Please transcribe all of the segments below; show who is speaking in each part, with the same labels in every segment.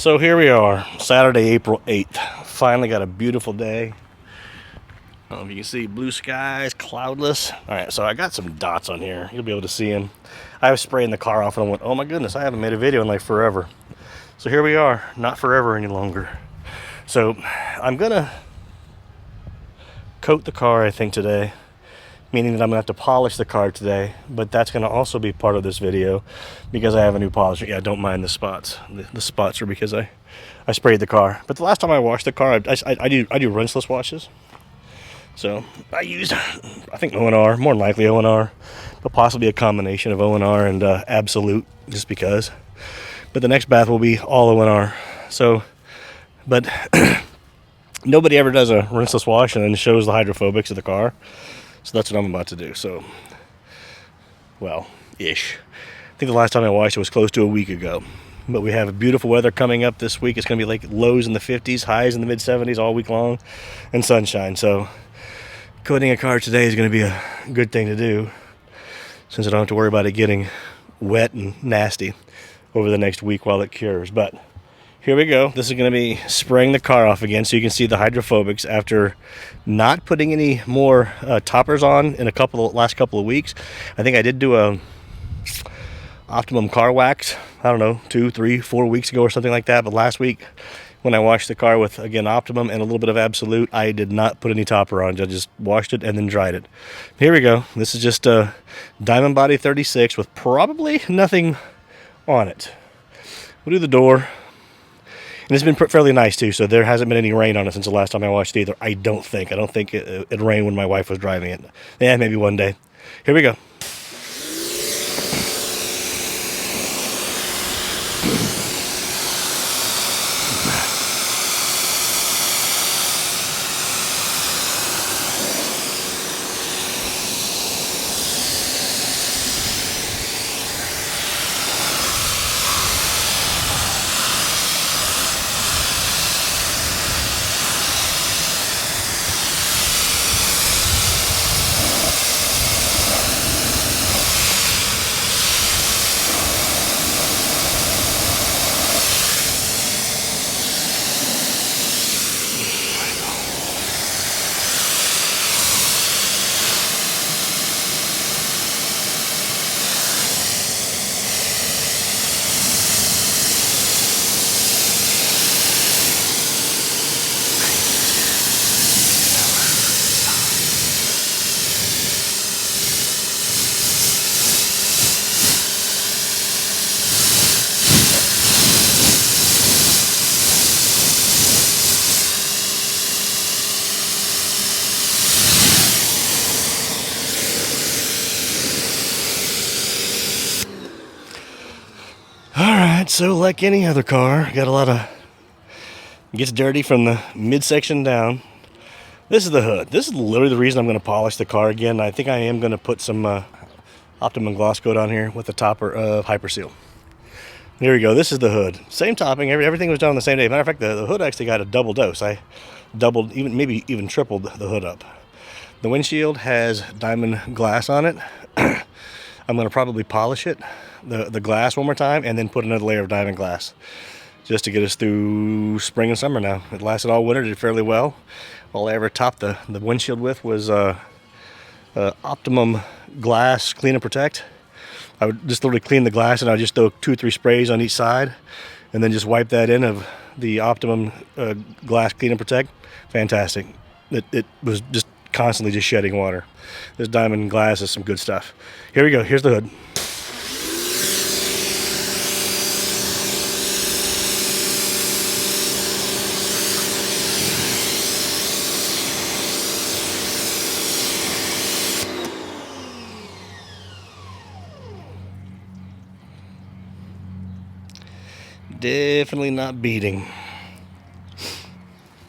Speaker 1: So here we are, Saturday, April 8th. Finally got a beautiful day. I don't know if you can see blue skies, cloudless. All right, so I got some dots on here. You'll be able to see them. I was spraying the car off and I went, oh my goodness, I haven't made a video in like forever. So here we are, not forever any longer. So I'm gonna coat the car, I think, today. Meaning that I'm gonna have to polish the car today, but that's gonna also be part of this video because I have a new polisher. Yeah, don't mind the spots. The spots are because I sprayed the car. But the last time I washed the car, I do rinseless washes. So I used, I think O&R, more than likely O&R, but possibly a combination of O&R and Absolute, just because. But the next bath will be all O&R. So, but nobody ever does a rinseless wash and then shows the hydrophobics of the car. So that's what I'm about to do. So, well, ish. I think the last time I washed it was close to a week ago. But we have beautiful weather coming up this week. It's going to be like lows in the 50s, highs in the mid 70s all week long, and sunshine. So coating a car today is going to be a good thing to do, since I don't have to worry about it getting wet and nasty over the next week while it cures. But here we go. This is going to be spraying the car off again so you can see the hydrophobics after not putting any more toppers on in last couple of weeks. I think I did do a Optimum car wax, I don't know, 2, 3, 4 weeks ago or something like that. But last week when I washed the car with, again, Optimum and a little bit of Absolute, I did not put any topper on. I just washed it and then dried it. Here we go. This is just a Diamond Body 36 with probably nothing on it. We'll do the door. And it's been fairly nice too, so there hasn't been any rain on it since the last time I watched it either. I don't think it rained when my wife was driving it. Yeah, maybe one day. Here we go. Alright, so like any other car, got a lot of, gets dirty from the midsection down. This is the hood. This is literally the reason I'm going to polish the car again. I think I am going to put some Optimum Gloss Coat on here with the topper of HyperSeal. There we go. This is the hood. Same topping. Everything was done on the same day. Matter of fact, the hood actually got a double dose. I doubled, maybe even tripled the hood up. The windshield has diamond glass on it. I'm going to probably polish it, the glass, one more time, and then put another layer of diamond glass just to get us through spring and summer now. It lasted all winter, did fairly well. All I ever topped the windshield with was Optimum Glass Clean and Protect. I would just literally clean the glass and I would just throw 2 or 3 sprays on each side and then just wipe that in of the Optimum Glass Clean and Protect. Fantastic. It was just constantly just shedding water. This diamond glass is some good stuff. Here we go. Here's the hood. Definitely not beating.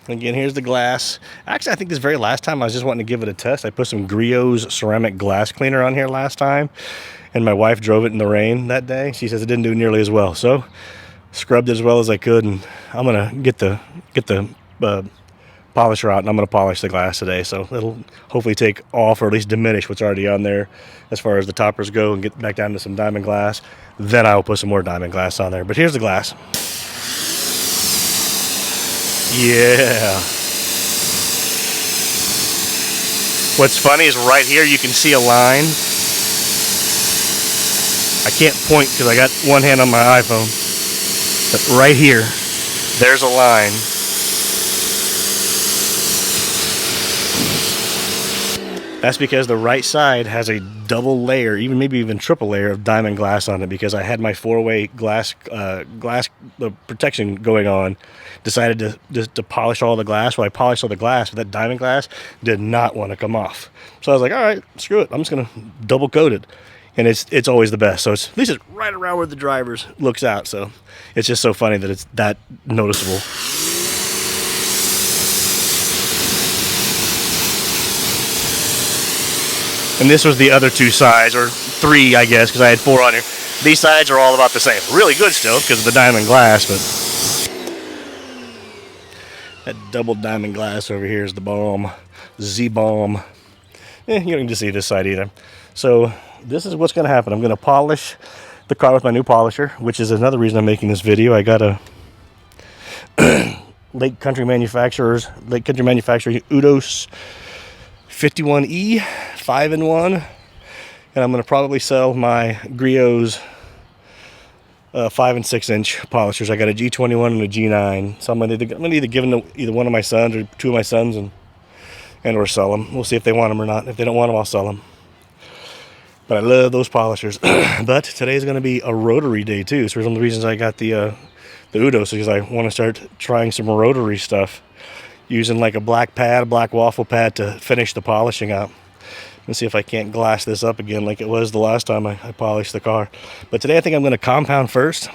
Speaker 1: Again, here's the glass. Actually, I think this very last time I was just wanting to give it a test. I put some Griot's ceramic glass cleaner on here last time, and my wife drove it in the rain that day. She says it didn't do nearly as well, so scrubbed it as well as I could, and I'm gonna get the polisher out, and I'm gonna polish the glass today. So it'll hopefully take off or at least diminish what's already on there as far as the toppers go, and get back down to some diamond glass. Then I will put some more diamond glass on there. But here's the glass. Yeah. What's funny is right here you can see a line. I can't point because I got one hand on my iPhone. But right here, there's a line. That's because the right side has a double layer, even maybe even triple layer of diamond glass on it, because I had my 4-way glass protection going on. Decided to polish all the glass. Well, I polished all the glass, but that diamond glass did not want to come off. So I was like, all right, screw it. I'm just gonna double coat it, and it's always the best. So it's at least it's right around where the driver's looks out. So it's just so funny that it's that noticeable. And this was the other 2 sides, or 3, I guess, because I had 4 on here. These sides are all about the same. Really good still, because of the diamond glass, but that double diamond glass over here is the bomb. Z-bomb. You don't need to see this side either. So this is what's going to happen. I'm going to polish the car with my new polisher, which is another reason I'm making this video. I got a Lake Country Manufacturer Udos 51E 5-in-1, and I'm going to probably sell my Griots 5 and 6 inch polishers. I got a G21 and a G9, so I'm going to either give them to either one of my sons or 2 of my sons and or sell them. We'll see if they want them or not. If they don't want them, I'll sell them. But I love those polishers. But today's going to be a rotary day too, so one of the reasons I got the Udos, because I want to start trying some rotary stuff, using like a black waffle pad to finish the polishing out. And see if I can't glass this up again like it was the last time I polished the car. But today I think I'm going to compound first.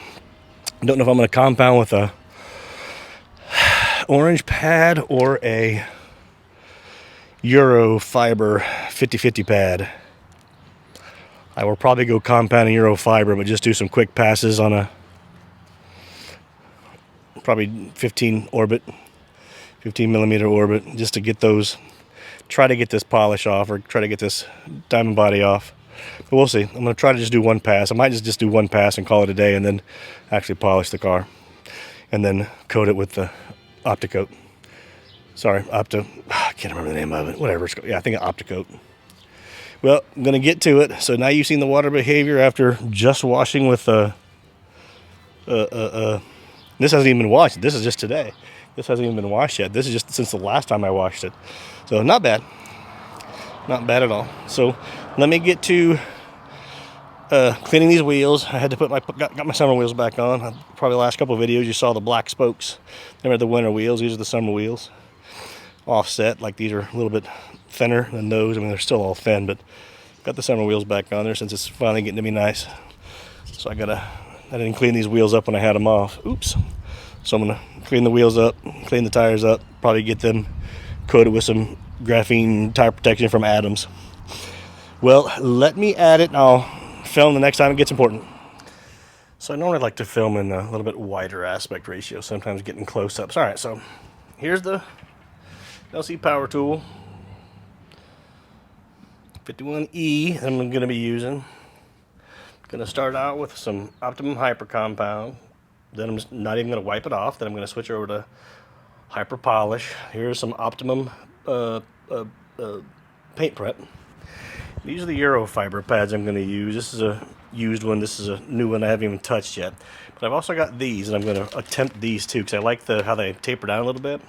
Speaker 1: I don't know if I'm going to compound with a orange pad or a Euro fiber 50/50 pad. I will probably go compound in Euro fiber, but just do some quick passes on a probably 15 millimeter orbit, just to get those, try to get this polish off, or try to get this diamond body off. But we'll see. I'm going to try to just do one pass. I might just do one pass and call it a day, and then actually polish the car, and then coat it with the Opticoat. Sorry, I can't remember the name of it. Whatever it's called. Yeah, I think Opticoat. Well, I'm going to get to it. So now you've seen the water behavior after just washing with this hasn't even been washed. This is just today. This hasn't even been washed yet. This is just since the last time I washed it. So not bad. Not bad at all. So let me get to cleaning these wheels. I had to put got my summer wheels back on. Probably the last couple of videos you saw the black spokes. They were the winter wheels. These are the summer wheels. Offset, like these are a little bit thinner than those. I mean, they're still all thin, but got the summer wheels back on there since it's finally getting to be nice. So I didn't clean these wheels up when I had them off. Oops. So I'm gonna clean the wheels up, clean the tires up, probably get them coated with some graphene tire protection from Adams. Well, let me add it and I'll film the next time it gets important. So I normally like to film in a little bit wider aspect ratio, sometimes getting close-ups. All right, so here's the LC Power Tool 51E that I'm gonna be using. Gonna start out with some Optimum Hyper Compound. Then I'm just not even going to wipe it off. Then I'm going to switch over to Hyper Polish. Here's some Optimum paint prep. These are the Euro fiber pads I'm going to use. This is a used one. This is a new one I haven't even touched yet. But I've also got these, and I'm going to attempt these too, because I like how they taper down a little bit.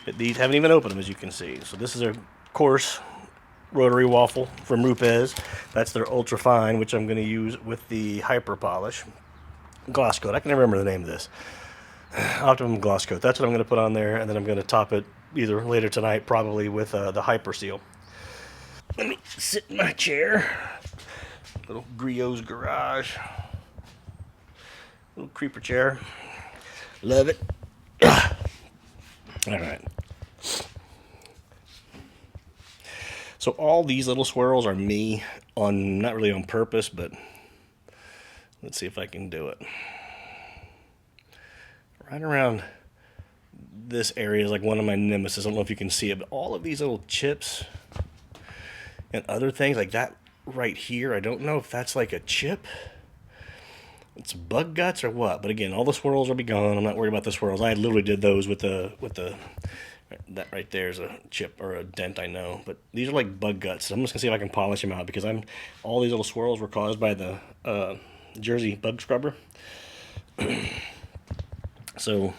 Speaker 1: But these haven't even opened them, as you can see. So this is a coarse rotary waffle from Rupes. That's their ultra fine, which I'm going to use with the Hyper Polish Gloss Coat. I can never remember the name of this. Optimum Gloss Coat. That's what I'm going to put on there, and then I'm going to top it either later tonight, probably with the HyperSeal. Let me sit in my chair. Little Griot's garage. Little creeper chair. Love it. All right. So all these little swirls are me, not really on purpose, but let's see if I can do it. Right around this area is like one of my nemesis. I don't know if you can see it, but all of these little chips and other things like that right here, I don't know if that's like a chip it's bug guts or what. But again, all the swirls will be gone. I'm not worried about the swirls. I literally did those with the that right there is a chip or a dent, I know. But these are like bug guts. So I'm just gonna see if I can polish them out because all these little swirls were caused by the Jersey bug scrubber. So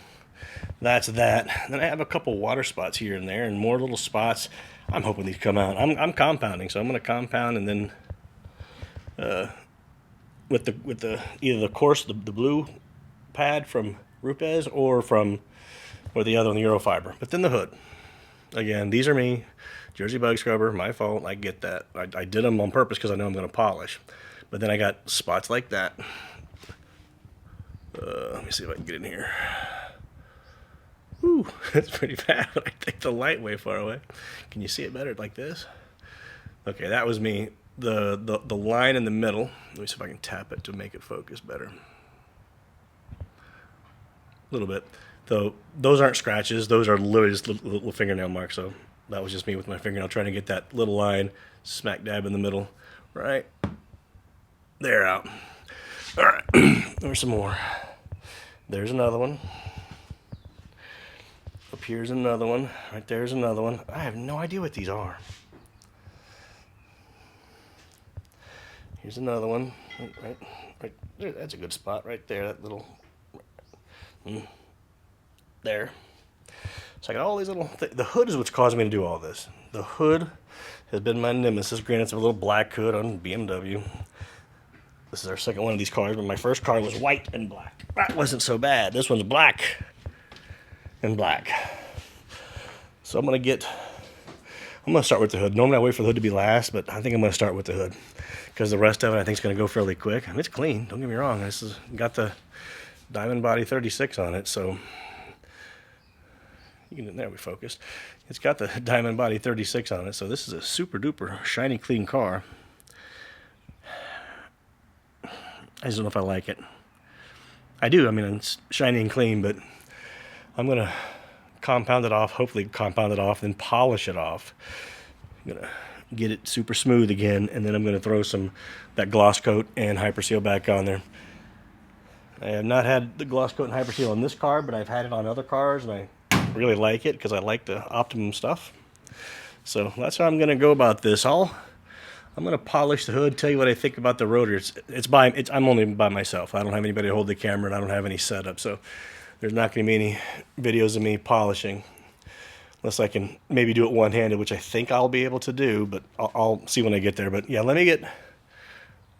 Speaker 1: that's that. Then I have a couple water spots here and there, and more little spots. I'm hoping these come out. I'm compounding, so I'm gonna compound and then with the either the coarse the blue pad from Rupes or the other one, the Eurofiber. But then the hood. Again, these are me. Jersey bug scrubber, my fault. I get that. I did them on purpose because I know I'm going to polish. But then I got spots like that. Let me see if I can get in here. Whew, that's pretty bad. I take the light way far away. Can you see it better like this? Okay, that was me. The line in the middle. Let me see if I can tap it to make it focus better. A little bit. So those aren't scratches. Those are literally just little fingernail marks. So that was just me with my fingernail trying to get that little line smack dab in the middle. Right there out. All right. There's some more. There's another one. Up here's another one. Right there's another one. I have no idea what these are. Here's another one. Right there. That's a good spot right there. That little... there. So I got all these little... The hood is what's causing me to do all this. The hood has been my nemesis. Granted, it's a little black hood on BMW. This is our second one of these cars, but my first car was white and black. That wasn't so bad. This one's black and black. So I'm going to start with the hood. Normally I wait for the hood to be last, but I think I'm going to start with the hood because the rest of it I think is going to go fairly quick. I mean, it's clean. Don't get me wrong. This has got the Diamond Body 36 on it, so there we focused. It's got the Diamond Body 36 on it, so this is a super duper shiny clean car. I just don't know if I like it. I do. I mean, it's shiny and clean, but I'm going to compound it off, hopefully compound it off, then polish it off. I'm going to get it super smooth again, and then I'm going to throw that gloss coat and HyperSeal back on there. I have not had the gloss coat and HyperSeal on this car, but I've had it on other cars, and I really like it because I like the Optimum stuff. So that's how I'm going to go about this. I'm going to polish the hood, tell you what I think about the rotor. I'm only by myself. I don't have anybody to hold the camera, and I don't have any setup, so there's not going to be any videos of me polishing unless I can maybe do it one-handed, which I think I'll be able to do, but I'll see when I get there. But yeah, let me get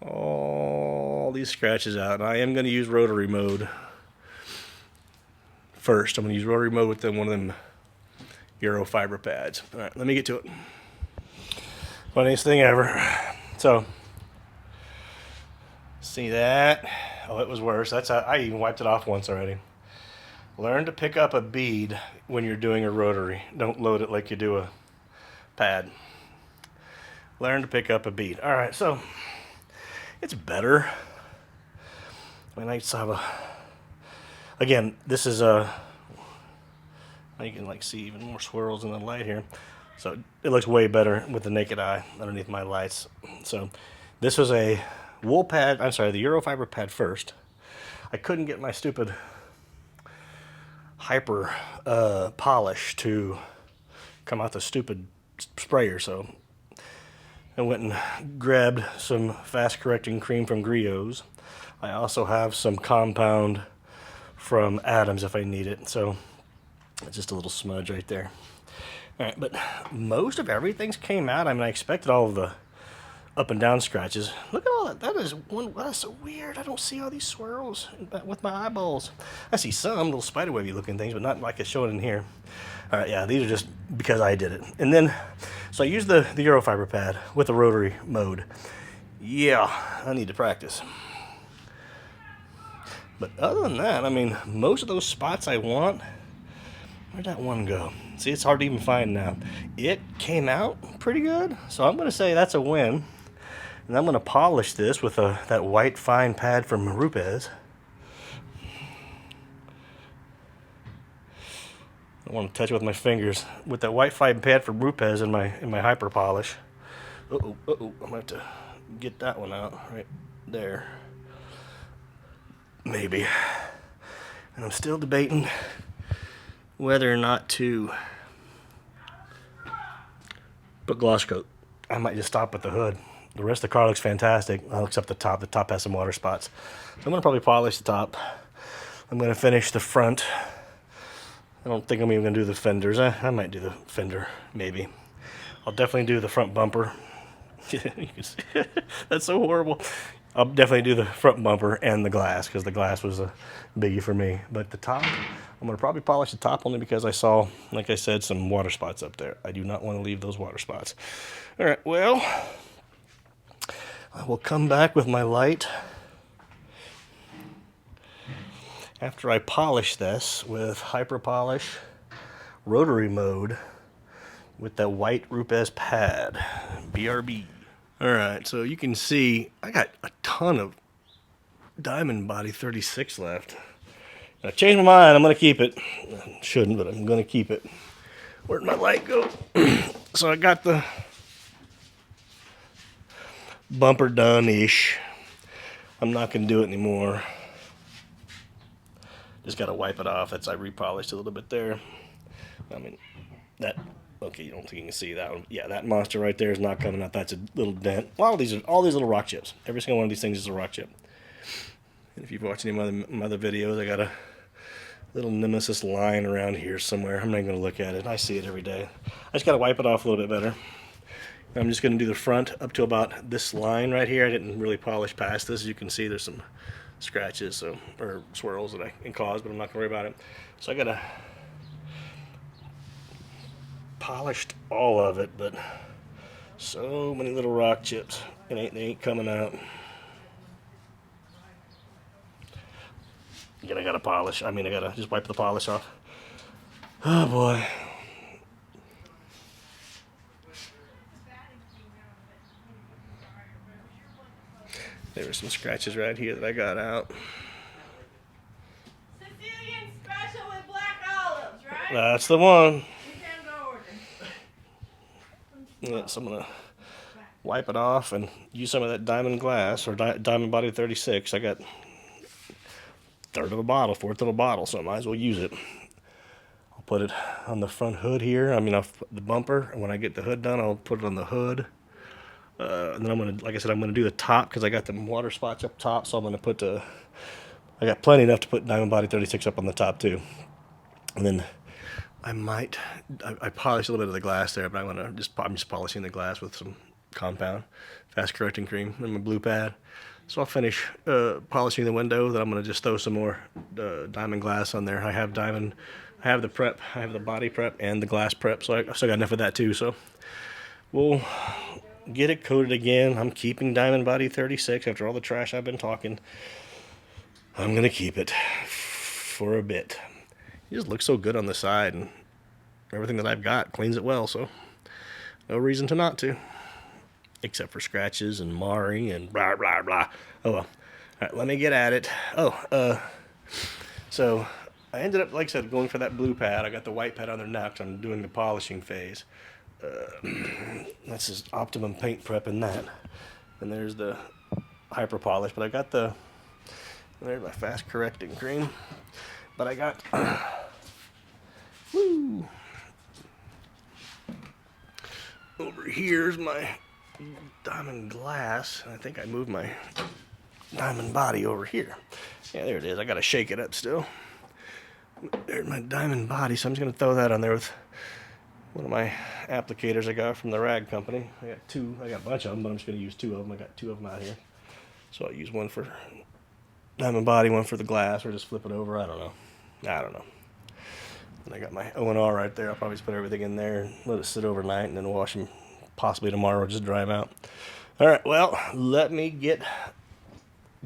Speaker 1: all these scratches out. I am going to use rotary mode first. I'm going to use rotary mode with one of them Eurofiber pads. All right, let me get to it. Funniest thing ever. So, see that? Oh, it was worse. I even wiped it off once already. Learn to pick up a bead when you're doing a rotary. Don't load it like you do a pad. Learn to pick up a bead. All right, so it's better. I mean, I still have again, this is you can see even more swirls in the light here. So it looks way better with the naked eye underneath my lights. So this was a wool pad, the Eurofiber pad first. I couldn't get my stupid hyper polish to come out the stupid sprayer, so I went and grabbed some fast correcting cream from Griot's. I also have some compound from Adams if I need it, so it's just a little smudge right there. All right, but most of everything's came out. I mean, I expected all of the up and down scratches. Look at all that. That's so weird. I don't see all these swirls with my eyeballs. I see some little spiderwebby looking things, but not like it's showing in here. All right, yeah, these are just because I did it. And then, so I used the Eurofiber pad with the rotary mode. Yeah, I need to practice. But other than that, I mean, most of those spots I want, where'd that one go? See, it's hard to even find now. It came out pretty good, so I'm going to say that's a win. And I'm going to polish this with that white fine pad from Rupes. I want to touch it with my fingers with that white fine pad from Rupes in my hyper polish. I'm going to have to get that one out right there. maybe. And I'm still debating whether or not to put gloss coat. I might just stop at the hood. The rest of the car looks fantastic, well, except the top. The top has some water spots. So I'm gonna probably polish the top. I'm gonna finish the front. I don't think I'm even gonna do the fenders. I might do the fender, maybe. I'll definitely do the front bumper. You can see, that's so horrible. I'll definitely do the front bumper and the glass, because the glass was a biggie for me. But the top, I'm gonna probably polish the top only because I saw, like I said, some water spots up there. I do not want to leave those water spots. All right, well, I will come back with my light after I polish this with Hyper Polish rotary mode with that white Rupes pad, BRB. All right, so you can see I got a ton of Diamond Body 36 left. I changed my mind. I'm gonna keep it. I shouldn't, but I'm gonna keep it. Where'd my light go? So I got the bumper done-ish. I'm not gonna do it anymore. Just gotta wipe it off. That's, I repolished a little bit there. I mean, that, okay, you don't think you can see that one. Yeah, that monster right there is not coming out. That's a little dent. All these little rock chips. Every single one of these things is a rock chip. And if you've watched any of my other videos, I got a little nemesis line around here somewhere. I'm not going to look at it. I see it every day. I just got to wipe it off a little bit better. I'm just going to do the front up to about this line right here. I didn't really polish past this. As you can see, there's some scratches or swirls that I can cause, but I'm not going to worry about it. So I got to polished all of it, but so many little rock chips. They ain't coming out. Again, I gotta polish. I mean, I gotta just wipe the polish off. Oh boy. There were some scratches right here that I got out.
Speaker 2: Sicilian special with black olives, right?
Speaker 1: That's the one.
Speaker 2: You can go order.
Speaker 1: Yeah, so I'm gonna wipe it off and use some of that diamond glass or Diamond Body 36. I got a third of a bottle, fourth of a bottle, so I might as well use it. I'll put it on the front hood here. I mean, off the bumper. And when I get the hood done, I'll put it on the hood. And then I'm gonna, like I said, I'm gonna do the top because I got the water spots up top. So I'm gonna put I got plenty enough to put Diamond Body 36 up on the top too. And then I polished a little bit of the glass there, but I'm just polishing the glass with some compound, fast correcting cream, and my blue pad. So I'll finish polishing the window. Then I'm gonna just throw some more diamond glass on there. I have the prep, I have the body prep and the glass prep, so I still got enough of that too. So we'll get it coated again. I'm keeping Diamond Body 36 after all the trash I've been talking. I'm gonna keep it for a bit. It just looks so good on the side, and everything that I've got cleans it well, so no reason to not to. Except for scratches and marring and blah, blah, blah. Oh, well. All right, let me get at it. So I ended up, like I said, going for that blue pad. I got the white pad on there now because I'm doing the polishing phase. That's just Optimum paint prep in that. And there's the Hyper Polish, but I got there's my fast correcting cream. But I got, woo. Over here's my diamond glass. I think I moved my diamond body over here. Yeah, there it is. I gotta shake it up still. There's my diamond body, so I'm just gonna throw that on there with one of my applicators I got from the rag company. I got a bunch of them, but I'm just gonna use two of them. I got two of them out here. So I'll use one for diamond body, one for the glass, or just flip it over. I don't know. And I got my O&R right there. I'll probably just put everything in there and let it sit overnight and then wash them possibly tomorrow, just dry them out. All right, well, let me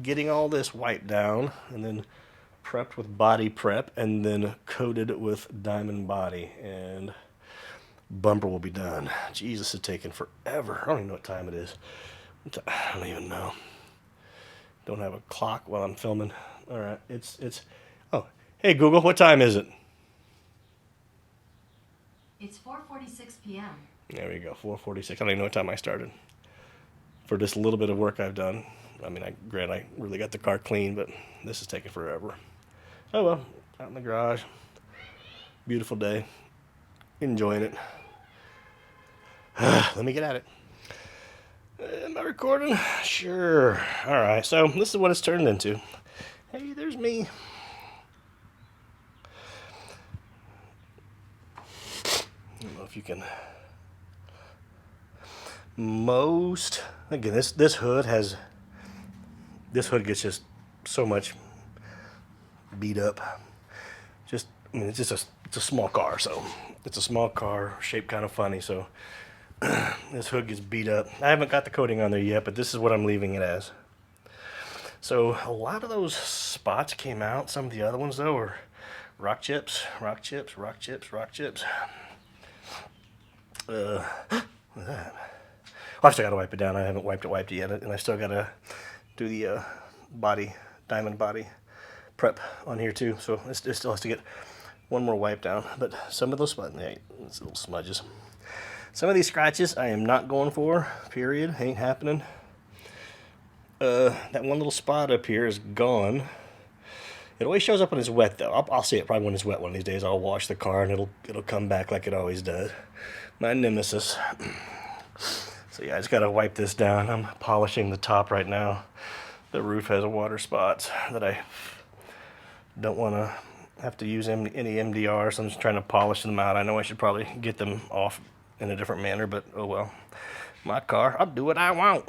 Speaker 1: getting all this wiped down and then prepped with body prep and then coated with diamond body, and bumper will be done. Jesus, it's taking forever. I don't even know what time it is. I don't even know. Don't have a clock while I'm filming. All right, oh, hey Google, what time is it?
Speaker 3: It's 4:46 p.m.
Speaker 1: There we go, 4:46. I don't even know what time I started. For this little bit of work I've done. I mean, I really got the car clean, but this is taking forever. Oh well, out in the garage. Beautiful day. Enjoying it. Let me get at it. Am I recording? Sure. Alright, so this is what it's turned into. Hey, there's me. I don't know if you can... Again, this hood gets just so much beat up. I mean, it's a small car, so it's a small car, shaped kind of funny, so this hood gets beat up. I haven't got the coating on there yet, but this is what I'm leaving it as. So a lot of those spots came out. Some of the other ones, though, are rock chips. Look at that. I still got to wipe it down. I haven't wiped it yet, and I still got to do the diamond body prep on here too. So it still has to get one more wipe down. But some of those spots, it's little smudges. Some of these scratches I am not going for. Period. Ain't happening. That one little spot up here is gone. It always shows up when it's wet, though. I'll see it probably when it's wet one of these days. I'll wash the car and it'll come back like it always does. My nemesis. So yeah, I just gotta wipe this down. I'm polishing the top right now. The roof has water spots that I don't want to have to use any MDR, so I'm just trying to polish them out. I know I should probably get them off in a different manner, but oh well. My car, I'll do what I want.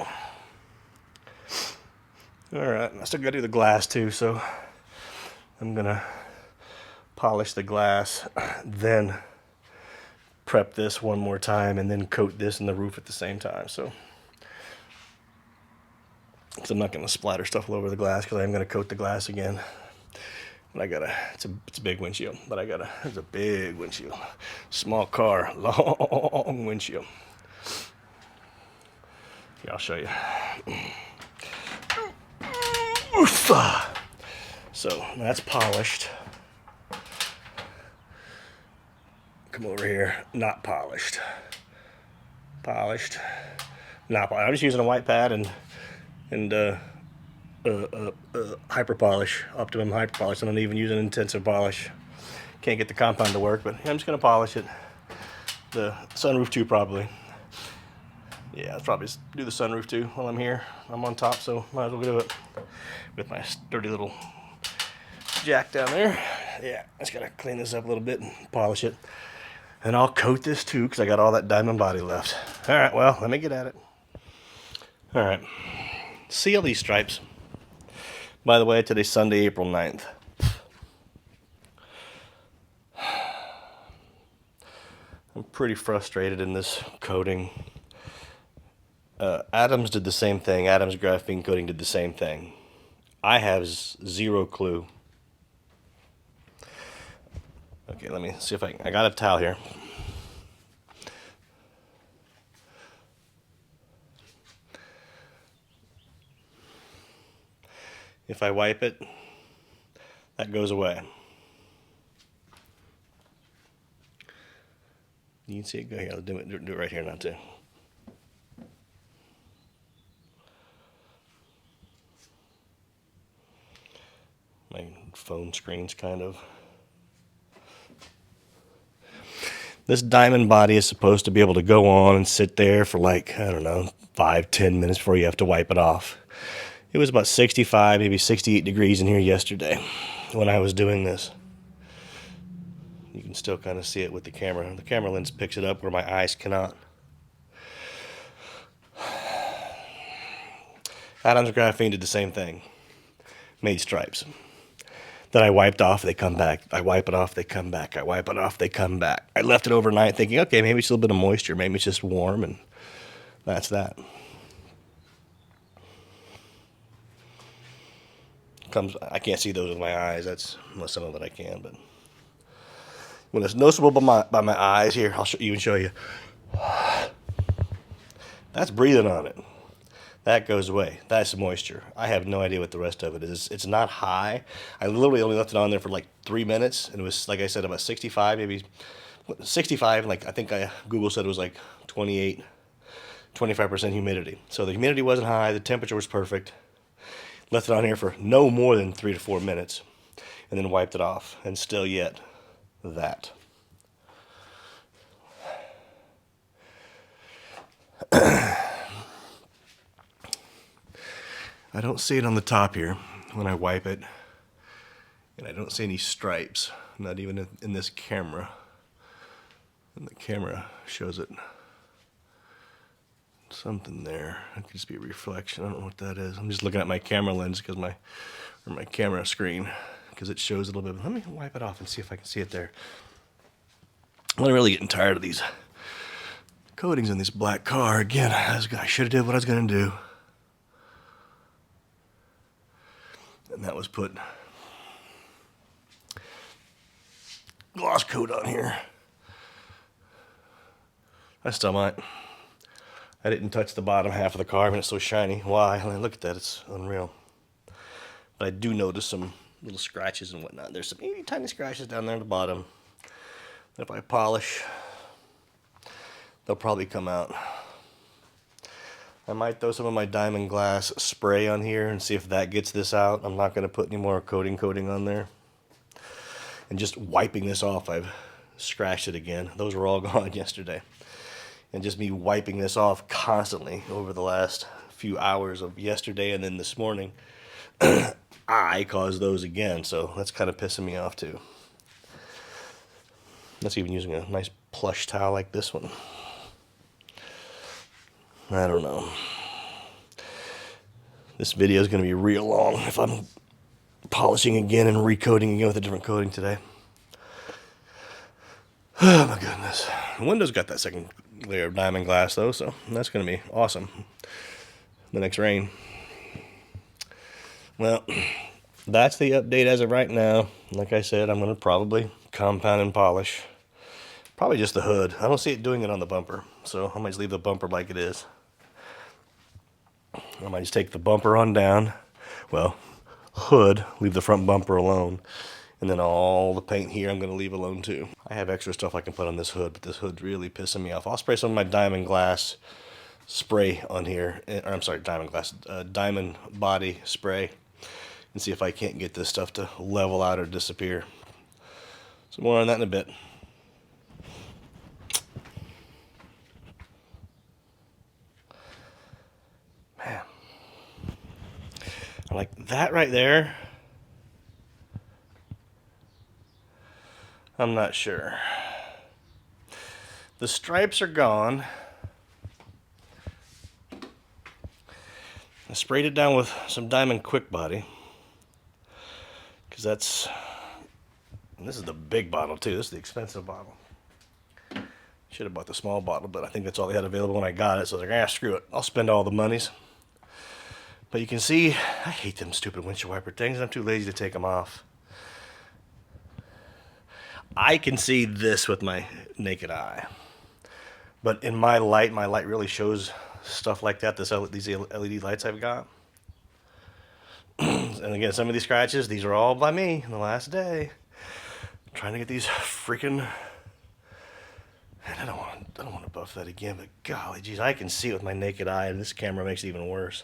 Speaker 1: Alright, I still gotta do the glass too, so I'm gonna polish the glass, then prep this one more time, and then coat this in the roof at the same time. So, because I'm not gonna splatter stuff all over the glass, because I'm gonna coat the glass again. But it's a big windshield, but it's a big windshield. Small car, long windshield. Yeah, I'll show you. So that's polished. Come over here, not polished. Polished, not polished. I'm just using a white pad and hyper polish, Optimum hyper polish. I don't even use an intensive polish. Can't get the compound to work, but I'm just gonna polish it. The sunroof too, probably. Yeah, I'll probably just do the sunroof too while I'm here. I'm on top, so might as well do it with my sturdy little jack down there. Yeah, I just gotta clean this up a little bit and polish it. And I'll coat this too, because I got all that diamond body left. All right, well, let me get at it. All right, see all these stripes. By the way, today's Sunday, April 9th. I'm pretty frustrated in this coating. Adams did the same thing. Adams graphene coating did the same thing. I have zero clue. Okay, let me see if I got a towel here. If I wipe it, that goes away. You can see it go here. I'll do it right here now too. My phone screen's kind of... This diamond body is supposed to be able to go on and sit there for like, I don't know, 5-10 minutes before you have to wipe it off. It was about 65, maybe 68 degrees in here yesterday when I was doing this. You can still kind of see it with the camera. The camera lens picks it up where my eyes cannot. Adams Graphene did the same thing. Made stripes. Then I wiped off, they come back. I wipe it off, they come back. I wipe it off, they come back. I left it overnight thinking, okay, maybe it's a little bit of moisture. Maybe it's just warm, and that's that. I can't see those with my eyes. Unless some of it I can, but when it's noticeable by my eyes, here, I'll even show you. That's breathing on it. That goes away. That's moisture. I have no idea what the rest of it is. It's not high. I literally only left it on there for like 3 minutes, and it was, like I said, about 65, maybe 65. Like I think Google said it was like 28, 25% humidity. So the humidity wasn't high. The temperature was perfect. Left it on here for no more than 3 to 4 minutes, and then wiped it off, and still yet that. I don't see it on the top here when I wipe it, and I don't see any stripes, not even in this camera. And the camera shows it. Something there. It could just be a reflection. I don't know what that is. I'm just looking at my camera lens because my camera screen, because it shows a little bit. Let me wipe it off and see if I can see it there. I'm really getting tired of these coatings in this black car. Again, I should have did what I was going to do. And that was put gloss coat on here. I still might. I didn't touch the bottom half of the car, and it's so shiny. Why? I mean, look at that. It's unreal. But I do notice some little scratches and whatnot. There's some tiny scratches down there at the bottom. If I polish, they'll probably come out. I might throw some of my diamond glass spray on here and see if that gets this out. I'm not going to put any more coating on there. And just wiping this off, I've scratched it again. Those were all gone yesterday. And just me wiping this off constantly over the last few hours of yesterday and then this morning, I caused those again. So that's kind of pissing me off too. That's even using a nice plush towel like this one. I don't know. This video is going to be real long if I'm polishing again and recoating again with a different coating today. Oh my goodness. The window's got that second layer of diamond glass though, so that's going to be awesome. The next rain. Well, that's the update as of right now. Like I said, I'm going to probably compound and polish. Probably just the hood. I don't see it doing it on the bumper, so I might just leave the bumper like it is. I might just take the bumper on down. Well, hood, leave the front bumper alone. And then all the paint here I'm going to leave alone too. I have extra stuff I can put on this hood, but this hood's really pissing me off. I'll spray some of my diamond glass spray on here. Or I'm sorry, diamond glass, diamond body spray. And see if I can't get this stuff to level out or disappear. So more on that in a bit. Man. I like that right there. I'm not sure. The stripes are gone. I sprayed it down with some Diamond Quick Body. Because this is the big bottle too. This is the expensive bottle. Should have bought the small bottle, but I think that's all they had available when I got it. So I was like, screw it. I'll spend all the monies. But you can see, I hate them stupid windshield wiper things, and I'm too lazy to take them off. I can see this with my naked eye. But in my light really shows stuff like that, these LED lights I've got. And again, some of these scratches, these are all by me in the last day. I'm trying to get these freaking... And I don't want to buff that again, but golly geez, I can see it with my naked eye, and this camera makes it even worse.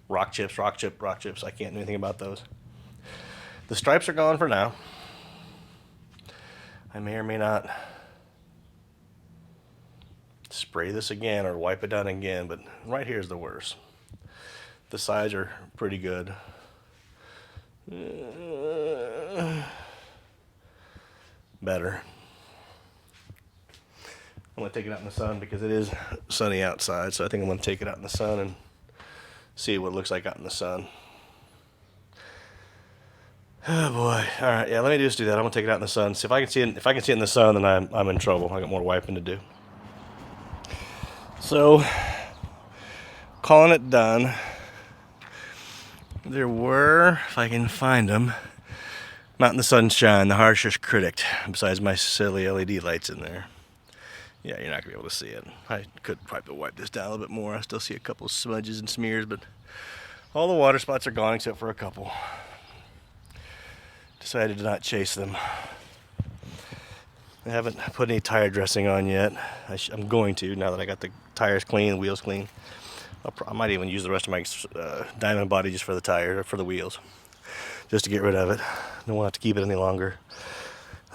Speaker 1: Rock chips. I can't do anything about those. The stripes are gone for now. I may or may not spray this again or wipe it down again, but right here is the worst. The sides are pretty good. Better. I'm going to take it out in the sun because it is sunny outside, so I think I'm going to take it out in the sun and see what it looks like out in the sun. Oh boy. All right, yeah, let me just do that. I'm going to take it out in the sun. See if I can see it. If I can see it in the sun, then I'm in trouble. I got more wiping to do. So, calling it done. There were, if I can find them, not in the sunshine, the harshest critic, besides my silly LED lights in there. Yeah, you're not going to be able to see it. I could probably wipe this down a little bit more. I still see a couple of smudges and smears, but all the water spots are gone except for a couple. Decided to not chase them. I haven't put any tire dressing on yet. I'm going to, now that I got the tires clean, wheels clean. I might even use the rest of my diamond body just for the tire, or for the wheels, just to get rid of it. Don't want to keep it any longer.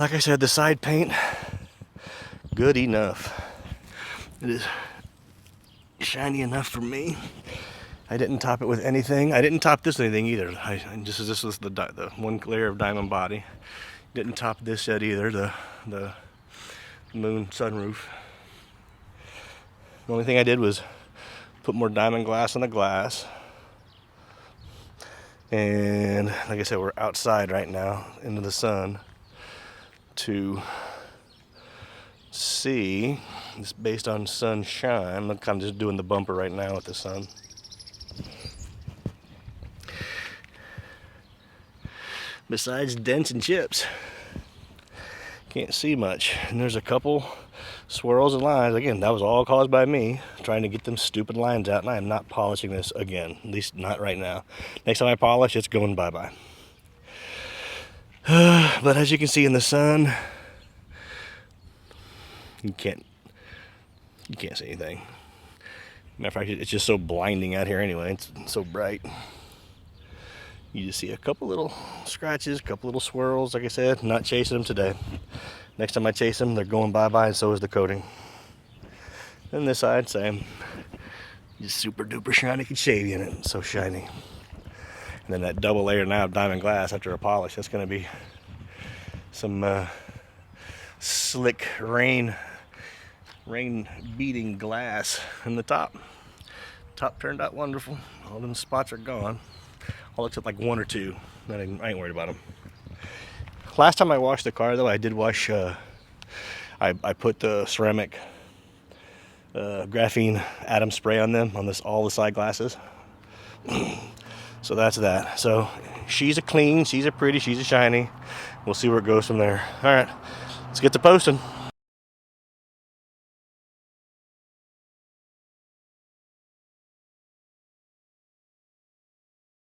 Speaker 1: Like I said, the side paint, good enough. It is shiny enough for me. I didn't top it with anything. I didn't top this with anything either. This was the one layer of diamond body. Didn't top this yet either, the moon sunroof. The only thing I did was put more diamond glass on the glass. And like I said, we're outside right now into the sun to see. It's based on sunshine. I'm kind of just doing the bumper right now with the sun. Besides dents and chips, can't see much. And there's a couple swirls and lines. Again, that was all caused by me trying to get them stupid lines out, and I am not polishing this again, at least not right now. Next time I polish, it's going bye-bye. But as you can see in the sun, you can't see anything. Matter of fact, it's just so blinding out here anyway. It's so bright. You just see a couple little scratches, a couple little swirls. Like I said, not chasing them today. Next time I chase them, they're going bye-bye, and so is the coating. And this side, same. Just super duper shiny, could shave you in it. It's so shiny. And then that double layer now of diamond glass after a polish, that's going to be some slick rain beating glass in the top. Top turned out wonderful. All them spots are gone. All except like one or two. I ain't worried about them. Last time I washed the car though, I did wash, I put the ceramic graphene atom spray on them, on all the side glasses. So that's that. So she's a clean, she's a pretty, she's a shiny. We'll see where it goes from there. All right, let's get to posting.